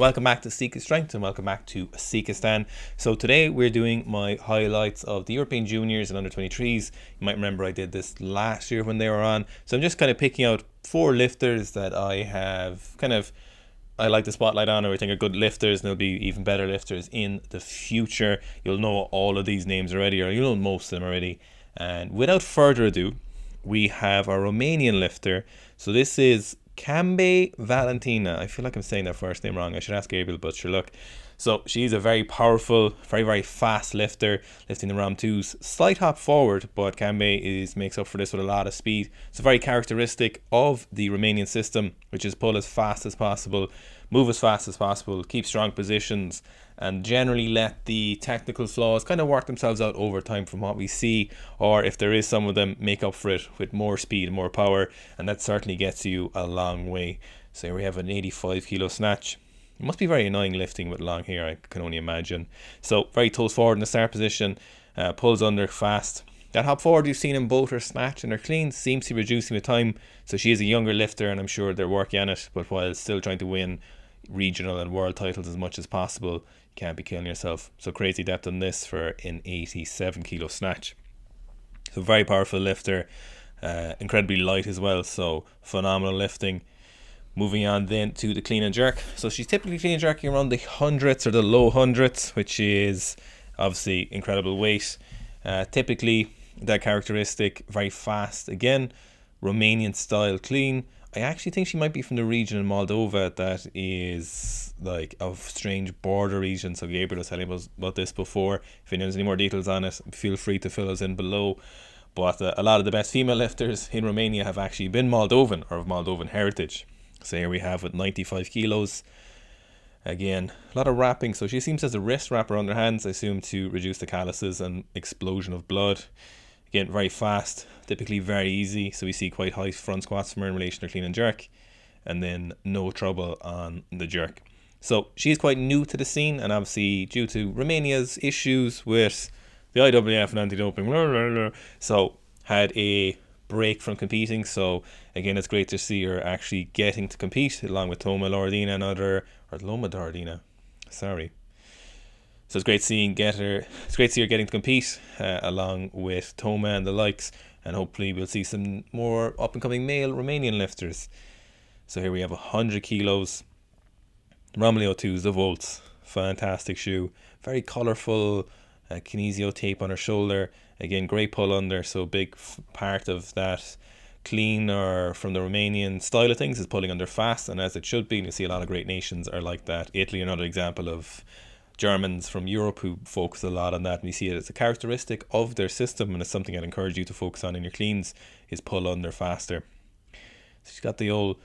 Welcome back to Sika Strength and welcome back to Sika Stan. So today we're doing my highlights of the European Juniors and Under-23s. You might remember I did this last year when they were on. So I'm just kind of picking out 4 lifters that I have I like the spotlight on, or I think are good lifters, and they'll be even better lifters in the future. You'll know all of these names already, or you'll know most of them already. And without further ado, we have our Romanian lifter. So this is Valentina. I feel like I'm saying that first name wrong. I should ask Gabriel, but sure, look. So she's a very powerful, very fast lifter, lifting the Ram 2s. Slight hop forward, but makes up for this with a lot of speed. It's very characteristic of the Romanian system, which is pull as fast as possible, move as fast as possible, keep strong positions, and generally let the technical flaws kind of work themselves out over time from what we see, or if there is some of them, make up for it with more speed and more power, and that certainly gets you a long way. So here we have an 85 kilo snatch. It must be very annoying lifting with long hair, I can only imagine. So very toes forward in the start position, pulls under fast. That hop forward you've seen in both her snatch and her clean seems to be reducing with time. So she is a younger lifter, and I'm sure they're working on it, but while still trying to win regional and world titles as much as possible, you can't be killing yourself. So crazy depth on this for an 87 kilo snatch. So very powerful lifter, incredibly light as well, so phenomenal lifting. Moving on then to the clean and jerk. So she's typically clean and jerking around the hundreds or the low hundreds, which is obviously incredible weight. Typically that characteristic, very fast. Again, Romanian style clean. I actually think she might be from the region in Moldova that is like a strange border region. So Gabriel was telling us about this before. If anyone has any more details on it, feel free to fill us in below. But a lot of the best female lifters in Romania have actually been Moldovan or of Moldovan heritage. So here we have with 95 kilos. Again, a lot of wrapping. So she seems to have a wrist wrap around her hands, I assume, to reduce the calluses and explosion of blood. Again, very fast, typically very easy. So we see quite high front squats from her in relation to clean and jerk. And then no trouble on the jerk. So she's quite new to the scene, and obviously due to Romania's issues with the IWF and anti-doping, so had a break from competing. So again, it's great to see her actually getting to compete along with Loma Dardina sorry. So it's great seeing her getting to compete along with Toma and the likes, and hopefully we'll see some more up and coming male Romanian lifters. So here we have 100 kilos Romeo 2s, the Volts. Fantastic shoe, very colourful, kinesio tape on her shoulder. Again, great pull under, so big part of that clean or from the Romanian style of things is pulling under fast, and as it should be. And you see a lot of great nations are like that. Italy, another example of Germans from Europe who focus a lot on that, and you see it as a characteristic of their system, and it's something I'd encourage you to focus on in your cleans, is pull under faster. So she's got the old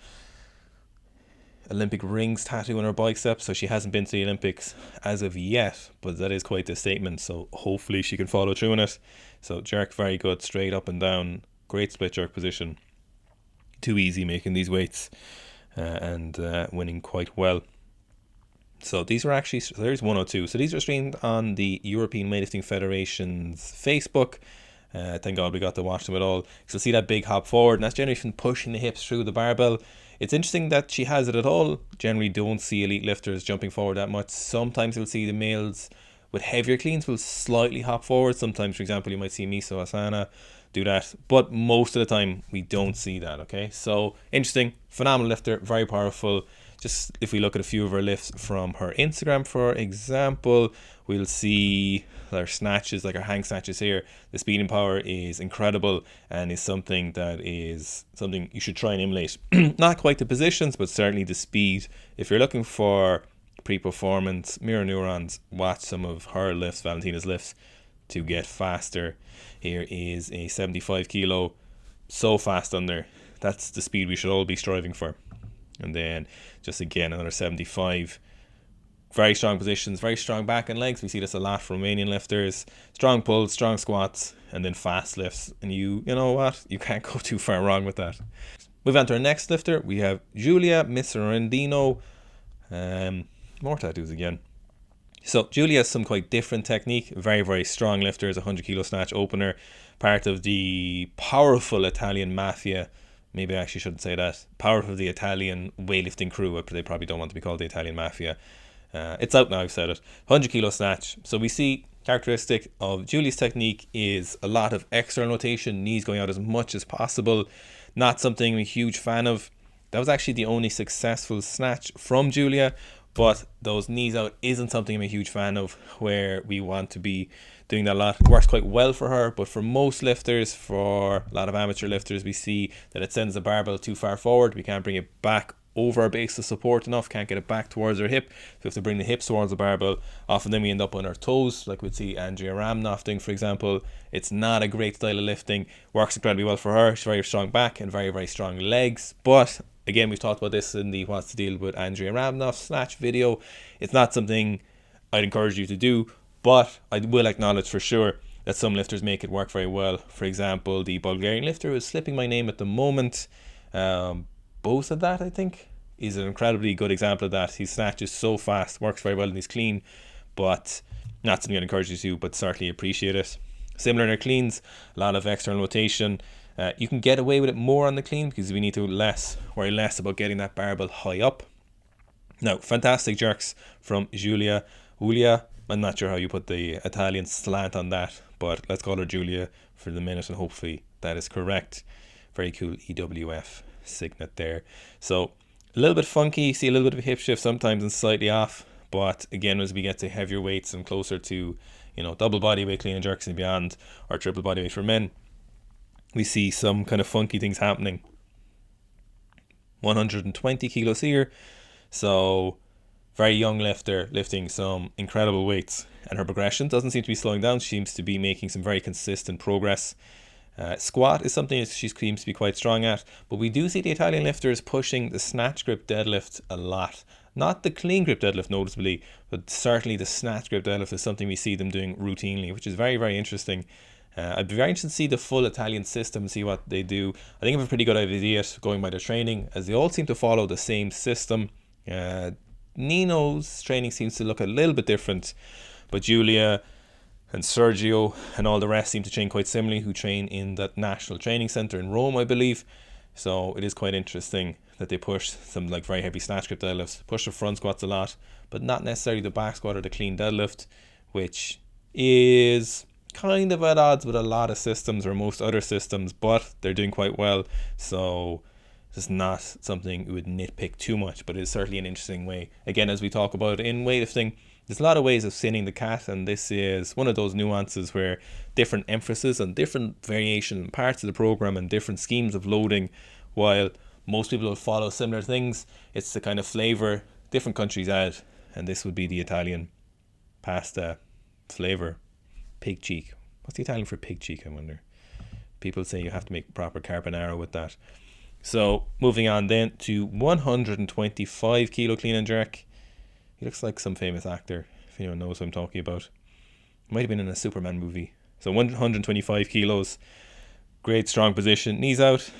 Olympic rings tattoo on her bicep, so she hasn't been to the Olympics as of yet, but that is quite the statement, so hopefully she can follow through on it. So jerk very good, straight up and down, great split jerk position, too easy making these weights, and winning quite well. So these are actually, so there's 102. So these are streamed on the European Weightlifting Federation's Facebook. Thank God we got to watch them at all. So see that big hop forward, and that's generally from pushing the hips through the barbell. It's interesting that she has it at all. Generally don't see elite lifters jumping forward that much. Sometimes you'll see the males with heavier cleans will slightly hop forward. Sometimes, for example, you might see Miso Asana do that, but most of the time we don't see that. Okay, so interesting, phenomenal lifter, very powerful. Just if we look at a few of her lifts from her Instagram, for example, we'll see her snatches, like her hang snatches here. The speed and power is incredible, and is something you should try and emulate. Not quite the positions, but certainly the speed. If you're looking for pre-performance mirror neurons, watch some of her lifts, Valentina's lifts, to get faster. Here is a 75 kilo, so fast under. That's the speed we should all be striving for. And then just again another 75. Very strong positions, very strong back and legs. We see this a lot from Romanian lifters. Strong pulls, strong squats, and then fast lifts. And you know what? You can't go too far wrong with that. Move on to our next lifter. We have Giulia Miserandino. More tattoos again. So Giulia has some quite different technique. Very strong lifters, 100 kilo snatch opener. Part of the powerful Italian mafia maybe I actually shouldn't say that, power of the Italian weightlifting crew, but they probably don't want to be called the Italian mafia. It's out now, I've said it. 100 kilo snatch. So we see characteristic of Giulia's technique is a lot of external rotation, knees going out as much as possible. Not something I'm a huge fan of. That was actually the only successful snatch from Giulia, but those knees out isn't something I'm a huge fan of, where we want to be doing that a lot. It works quite well for her, but for most lifters, for a lot of amateur lifters, we see that it sends the barbell too far forward. We can't bring it back over our base of support enough, can't get it back towards our hip. So we have to bring the hips towards the barbell. Often then we end up on our toes, like we'd see Andrea Ramnoff doing, for example. It's not a great style of lifting. Works incredibly well for her. She's very strong back and very, very strong legs. But again, we've talked about this in the What's the Deal with Andrea Ramnoff snatch video. It's not something I'd encourage you to do, but I will acknowledge for sure that some lifters make it work very well. For example, the Bulgarian lifter, who is slipping my name at the moment, both of that, I think, is an incredibly good example of that. His snatch is so fast, works very well, and he's clean, but not something I'd encourage you to, but certainly appreciate it. Similar in our cleans, a lot of external rotation. You can get away with it more on the clean because we need to worry less about getting that barbell high up. Now, fantastic jerks from Giulia. I'm not sure how you put the Italian slant on that, but let's call her Giulia for the minute, and hopefully that is correct. Very cool EWF signet there. So a little bit funky, see a little bit of a hip shift sometimes and slightly off, but again, as we get to heavier weights and closer to, double body weight clean and jerks and beyond, or triple body weight for men, we see some kind of funky things happening. 120 kilos here, so very young lifter lifting some incredible weights, and her progression doesn't seem to be slowing down. She seems to be making some very consistent progress. Squat is something that she seems to be quite strong at, but we do see the Italian lifters pushing the snatch grip deadlift a lot. Not the clean grip deadlift noticeably, but certainly the snatch grip deadlift is something we see them doing routinely, which is very, very interesting. I'd be very interested to see the full Italian system and see what they do. I think I have a pretty good idea going by their training, as they all seem to follow the same system. Nino's training seems to look a little bit different, but Giulia and Sergio and all the rest seem to train quite similarly, who train in that national training center in Rome, I believe. So it is quite interesting that they push some very heavy snatch grip deadlifts, push the front squats a lot, but not necessarily the back squat or the clean deadlift, which is kind of at odds with a lot of systems or most other systems, but they're doing quite well. So it's not something we would nitpick too much, but it's certainly an interesting way. Again, as we talk about in weightlifting, there's a lot of ways of skinning the cat, and this is one of those nuances where different emphasis and different variation in parts of the program and different schemes of loading, while most people will follow similar things, it's the kind of flavor different countries add, and this would be the Italian pasta flavor. Pig cheek. What's the Italian for pig cheek, I wonder? People say you have to make proper carbonara with that. So moving on then to 125 kilo clean and jerk. He looks like some famous actor, if anyone knows what I'm talking about. Might have been in a Superman movie. So 125 kilos, great strong position, knees out,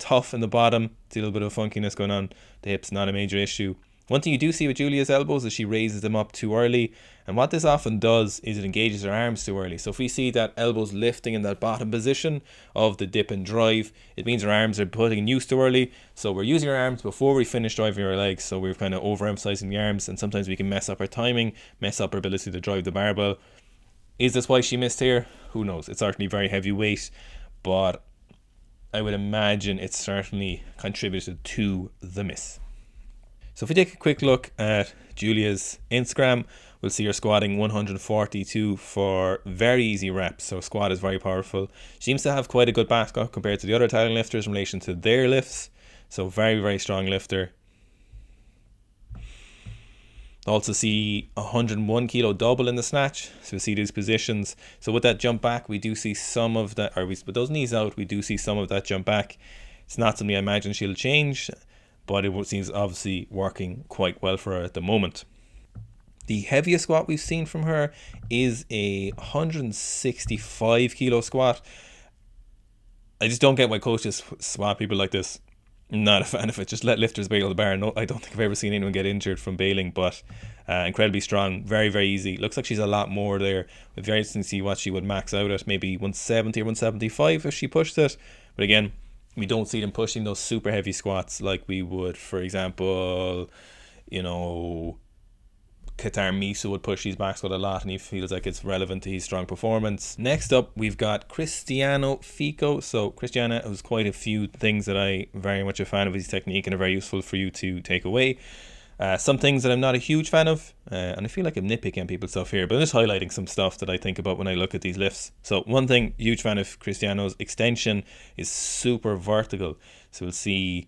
tough in the bottom. See a little bit of funkiness going on. The hips, not a major issue. One thing you do see with Giulia's elbows is she raises them up too early, and what this often does is it engages her arms too early. So if we see that elbows lifting in that bottom position of the dip and drive, it means our arms are putting in use too early. So we're using our arms before we finish driving our legs, so we're kind of overemphasizing the arms, and sometimes we can mess up our timing, mess up our ability to drive the barbell. Is this why she missed here? Who knows? It's certainly very heavy weight, but I would imagine it's certainly contributed to the miss. So if we take a quick look at Giulia's Instagram, we'll see her squatting 142 for very easy reps. So squat is very powerful. She seems to have quite a good back squat compared to the other Italian lifters in relation to their lifts. So very, very strong lifter. Also see 101 kilo double in the snatch. So we see these positions. So with that jump back, we do see some of that, with those knees out, we do see some of that jump back. It's not something I imagine she'll change, but it seems obviously working quite well for her at the moment. The heaviest squat we've seen from her is a 165 kilo squat. I just don't get why coaches squat people like this. Not a fan of it. Just let lifters bail the bar. No, I don't think I've ever seen anyone get injured from bailing, but incredibly strong, very, very easy. Looks like she's a lot more there. We're very interesting to see what she would max out at, maybe 170 or 175 if she pushed it. But again, We don't see them pushing those super heavy squats like we would, for example, you know, Qatar Misa would push his back squat a lot, and he feels like it's relevant to his strong performance. Next up, we've got Cristiano Ficco. So Cristiano has quite a few things that I very much a fan of his technique and are very useful for you to take away. Some things that I'm not a huge fan of, and I feel like I'm nitpicking people's stuff here, but I'm just highlighting some stuff that I think about when I look at these lifts. So one thing, huge fan of Cristiano's extension is super vertical. So we'll see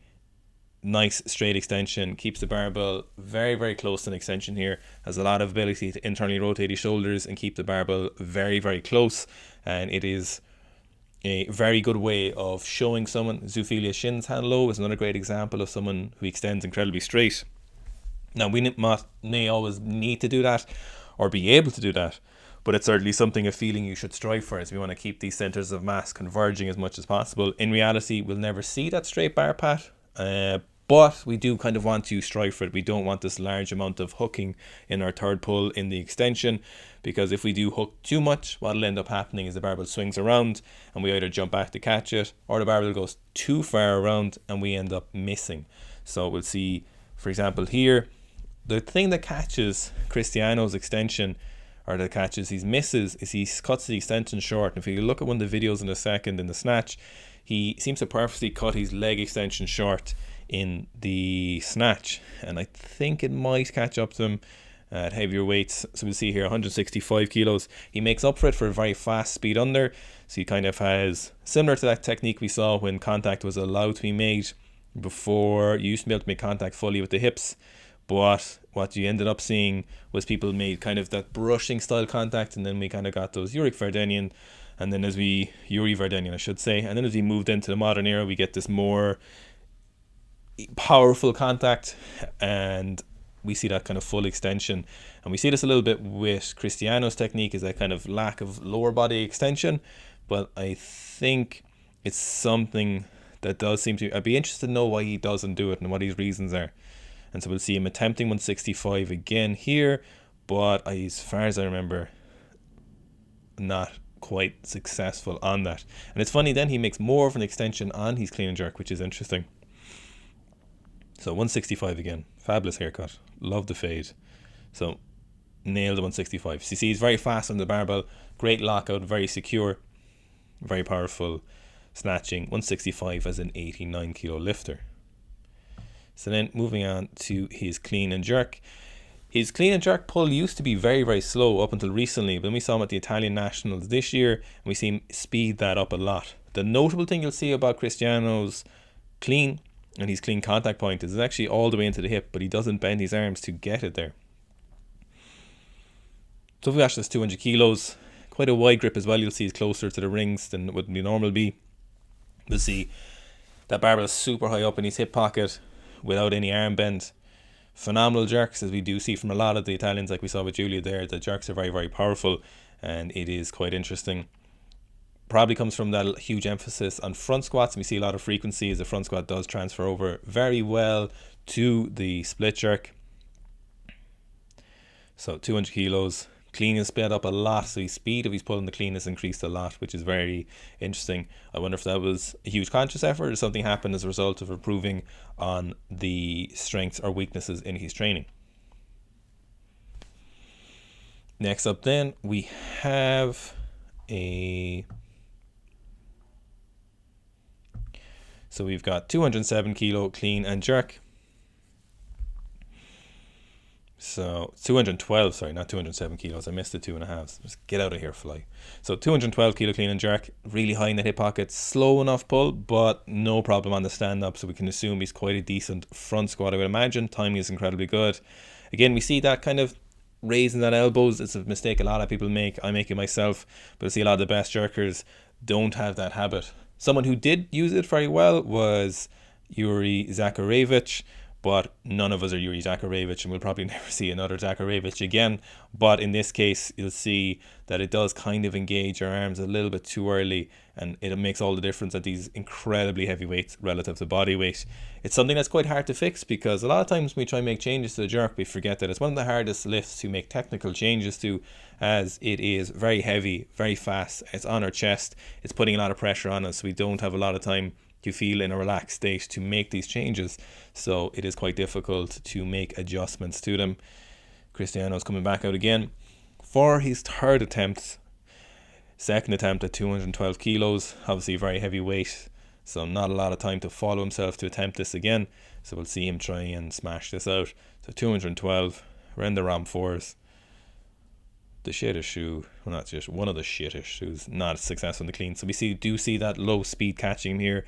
nice straight extension, keeps the barbell very, very close to an extension here, has a lot of ability to internally rotate his shoulders and keep the barbell very, very close. And it is a very good way of showing someone. Zoophilia shins hand low is another great example of someone who extends incredibly straight. Now, we may always need to do that or be able to do that, but it's certainly something, a feeling you should strive for, as we want to keep these centers of mass converging as much as possible. In reality, we'll never see that straight bar pat, but we do kind of want to strive for it. We don't want this large amount of hooking in our third pull in the extension, because if we do hook too much, what'll end up happening is the barbell swings around and we either jump back to catch it, or the barbell goes too far around and we end up missing. So we'll see, for example, here, the thing that catches Cristiano's extension, or that catches his misses, is he cuts the extension short. And if you look at one of the videos in a second in the snatch, he seems to purposely cut his leg extension short in the snatch, and I think it might catch up to him at heavier weights. So we'll see here 165 kilos. He makes up for it for a very fast speed under, so he kind of has, similar to that technique we saw when contact was allowed to be made before. You used to be able to make contact fully with the hips, but what you ended up seeing was people made kind of that brushing style contact, and then we kind of got those Uri Verdenian, and then as we moved into the modern era, we get this more powerful contact, and we see that kind of full extension. And we see this a little bit with Cristiano's technique, is that kind of lack of lower body extension, but I think it's something that does seem to, I'd be interested to know why he doesn't do it and what his reasons are. And so we'll see him attempting 165 again here, but as far as I remember, not quite successful on that. And it's funny, then he makes more of an extension on his clean and jerk, which is interesting. So 165 again, fabulous haircut, love the fade. So nailed the 165. So you see he's very fast on the barbell, great lockout, very secure, very powerful snatching. 165 as an 89 kilo lifter. So then moving on to his clean and jerk. His clean and jerk pull used to be very, very slow up until recently, but then we saw him at the Italian Nationals this year, and we see him speed that up a lot. The notable thing you'll see about Cristiano's clean and his clean contact point is it's actually all the way into the hip, but he doesn't bend his arms to get it there. So if we watch this 200 kilos, quite a wide grip as well. You'll see he's closer to the rings than would normal be. We'll see that barbell is super high up in his hip pocket without any arm bend. Phenomenal jerks, as we do see from a lot of the Italians, like we saw with Giulia there. The jerks are very, very powerful, and it is quite interesting. Probably comes from that huge emphasis on front squats. We see a lot of frequency as the front squat does transfer over very well to the split jerk. So 200 kilos. Clean is sped up a lot, so his speed of his pull and the clean has increased a lot, which is very interesting. I wonder if that was a huge conscious effort or something happened as a result of improving on the strengths or weaknesses in his training. Next up then, we have so we've got 207 kilo clean and jerk. So 212, sorry, not 207 kilos. I missed the 2.5. Just get out of here, fly. So 212 kilo clean and jerk, really high in the hip pocket, slow enough pull, but no problem on the stand up. So we can assume he's quite a decent front squat, I would imagine. Timing is incredibly good. Again, we see that kind of raising that elbows. It's a mistake a lot of people make. I make it myself, but I see a lot of the best jerkers don't have that habit. Someone who did use it very well was Yuri Zakharevich, but none of us are Yuri Zakharevich, and we'll probably never see another Zakharevich again. But in this case, you'll see that it does kind of engage our arms a little bit too early, and it makes all the difference at these incredibly heavy weights relative to body weight. It's something that's quite hard to fix, because a lot of times when we try and make changes to the jerk, we forget that it's one of the hardest lifts to make technical changes to, as it is very heavy, very fast, it's on our chest, it's putting a lot of pressure on us, so we don't have a lot of time you feel in a relaxed state to make these changes. So it is quite difficult to make adjustments to them. Cristiano's coming back out again for his third attempt. Second attempt at 212 kilos, obviously very heavy weight, so not a lot of time to follow himself to attempt this again. So we'll see him try and smash this out. So 212, we're in the ROM 4s. The shittest shoe, well, not just one of the shittest shoes, not successful in the clean. So we do see that low speed catching him here,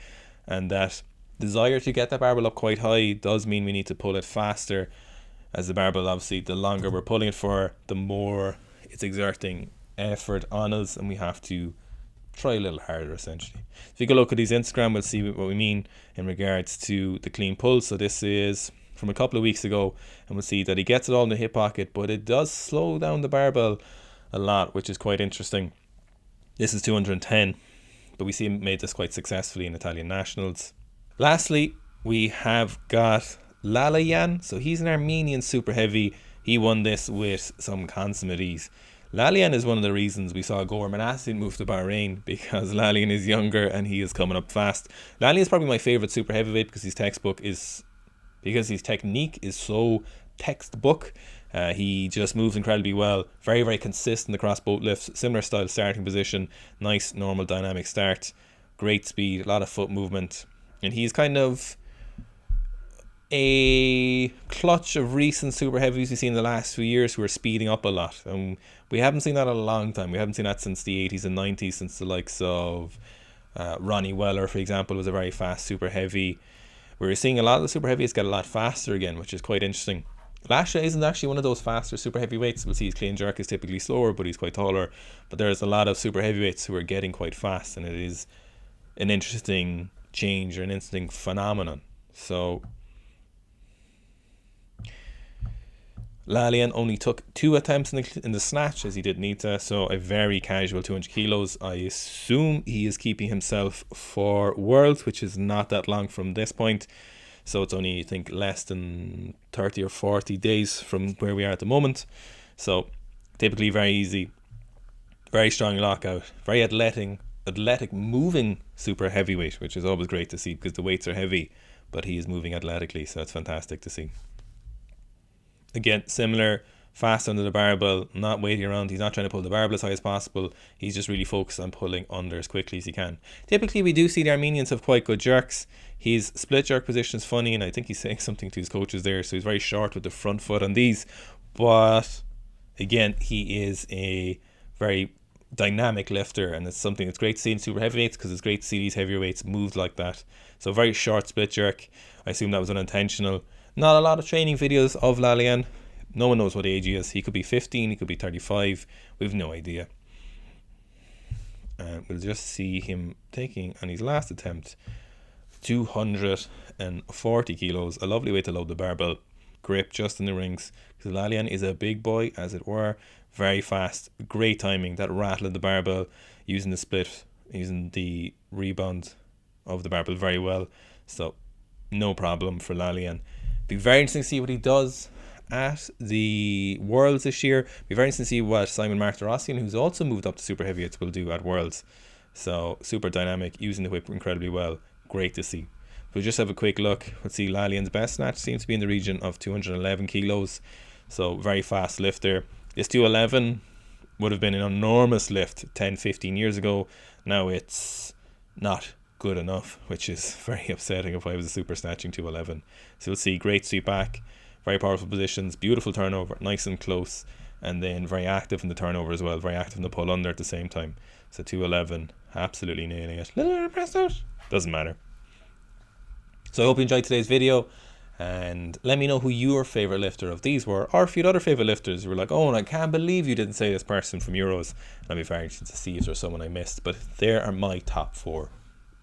and that desire to get that barbell up quite high does mean we need to pull it faster, as the barbell, obviously, the longer we're pulling it for, the more it's exerting effort on us, and we have to try a little harder, essentially. If you go look at his Instagram, we'll see what we mean in regards to the clean pull. So this is from a couple of weeks ago, and we'll see that he gets it all in the hip pocket, but it does slow down the barbell a lot, which is quite interesting. This is 210, but we see him made this quite successfully in Italian nationals. Lastly, we have got Lalayan. So he's an Armenian super heavy. He won this with some consummate ease. Lalayan is one of the reasons we saw Gore Manassi move to Bahrain, because Lalayan is younger and he is coming up fast. Lalayan is probably my favorite super heavyweight because his technique is so textbook. He just moves incredibly well, very, very consistent across both lifts, similar style starting position, nice normal dynamic start, great speed, a lot of foot movement, and he's kind of a clutch of recent super heavies we've seen in the last few years who are speeding up a lot, and we haven't seen that in a long time. We haven't seen that since the 80s and 90s, since the likes of Ronnie Weller, for example, was a very fast super heavy. We're seeing a lot of the super heavies get a lot faster again, which is quite interesting. Lasha isn't actually one of those faster super heavyweights. We'll see his clean jerk is typically slower, but he's quite taller. But there's a lot of super heavyweights who are getting quite fast, and it is an interesting change or an interesting phenomenon. So Lalayan only took 2 attempts in the snatch, as he didn't need to, so a very casual 200 kilos. I assume he is keeping himself for Worlds, which is not that long from this point, so it's only, I think, less than 30 or 40 days from where we are at the moment. So typically very easy, very strong lockout, very athletic moving super heavyweight, which is always great to see because the weights are heavy, but he is moving athletically, so it's fantastic to see. Again, similar, fast under the barbell, not waiting around. He's not trying to pull the barbell as high as possible. He's just really focused on pulling under as quickly as he can. Typically, we do see the Armenians have quite good jerks. His split jerk position is funny, and I think he's saying something to his coaches there, so he's very short with the front foot on these. But again, he is a very dynamic lifter, and it's something that's great to see in super heavyweights because it's great to see these heavyweights move like that. So very short split jerk. I assume that was unintentional. Not a lot of training videos of Lalayan. No one knows what age he is. He could be 15, he could be 35. We have no idea. We'll just see him taking, on his last attempt, 240 kilos. A lovely way to load the barbell. Grip just in the rings. Because Lalayan is a big boy, as it were. Very fast. Great timing. That rattle of the barbell. Using the split. Using the rebound of the barbell very well. So, no problem for Lalayan. Be very interesting to see what he does at the Worlds this year. Be very interesting to see what Simon Martyrosian, who's also moved up to super heavyweights, will do at Worlds. So super dynamic, using the whip incredibly well. Great to see. We'll just have a quick look. Let's see, Lalayan's best snatch seems to be in the region of 211 kilos. So very fast lifter. This 211 would have been an enormous lift 10-15 years ago. Now it's not good enough, which is very upsetting if I was a super snatching 211. So we'll see, great sweep back, very powerful positions, beautiful turnover, nice and close, and then very active in the turnover as well, very active in the pull under at the same time. So 211, absolutely nailing it. Little pressed out, doesn't matter. So I hope you enjoyed today's video, and let me know who your favourite lifter of these were, or if you had other favourite lifters who were like, oh, and I can't believe you didn't say this person from Euros. I'd be very interested to see if there's someone I missed, but there are my top 4.